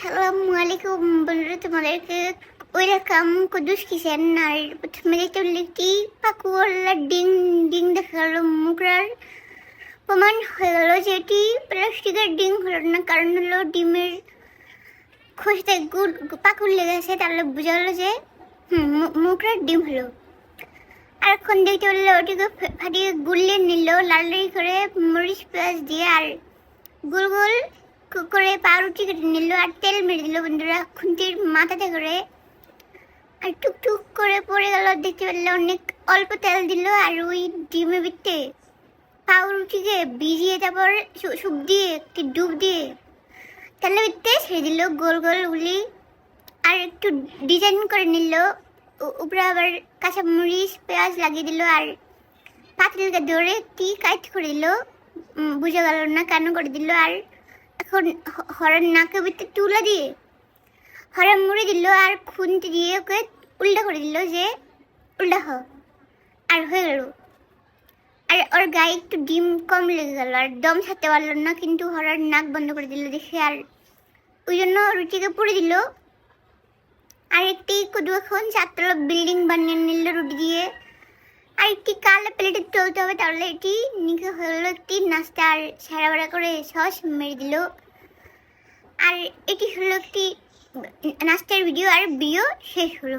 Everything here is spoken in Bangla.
আসসালামু আলাইকুম বন্ধুরা, তোমাদেরকে ওয়েলকাম কুদ্দুস কিচেন। আর প্রথমে দেখতে একটি পাকুয়াল্লা ডিং ডিং দেখা গেল, মুখরার প্রমাণ হয়ে গেল যে এটি প্লাস্টিকের ডিং হলো না, কারণ হলো ডিমের খোসাতে পাকুর লেগে আছে, তাহলে বোঝা গেলো যে মুখরার ডিম হলো। আর এখন দেখতে পারলে ওটিকে ফাটিয়ে গুলিয়ে নিল লাল করে মরিচ পেঁয়াজ দিয়ে, আর গোল গোল করে পাউরুটি কেটে নিল আর তেল মেরে দিল বন্ধুরা খুন্তির মাথাতে করে, আর টুকটুক করে পড়ে গেল। দেখতে পেলে অনেক অল্প তেল দিল আর ওই ডিমের ভিতরে পাউরুটিকে ভিজিয়ে তারপর সুপ দিয়ে একটু ডুব দিয়ে তেলের ভিতরে ছেড়ে দিল গোল গোল গুলি, আর একটু ডিজাইন করে নিল। উপরে আবার কাঁচা মরিচ পেঁয়াজ লাগিয়ে দিল আর পাতিলকে ধরে একটি কাট করে দিল, বুঝা গেল না কেন করে দিল। আর এখন হরের নাকের ভিতরে তুলা দিয়ে হরে মুড়ে দিল আর খুন্তি দিয়ে ওকে উল্টা করে দিল যে উল্টা হ, আর হয়ে গেল। আর ওর গায়ে একটু ডিম কম লেগে গেল আর দম ছাড়তে পারলো না, কিন্তু হরের নাক বন্ধ করে দিল দেখে, আর ওই জন্য রুটিকে পুড়ে দিল। আর একটি কুদু এখন 4 তলা বিল্ডিং বানিয়ে নিল রুটি দিয়ে, আর একটি কালো প্লেটে চলতে হবে, তাহলে এটি নিচে হলো একটি নাস্তা। আর সারা বাড়া করে সস মেরে দিল। আর এটি হলো একটি নাস্তার ভিডিও, আর ভিডিও শেষ হলো।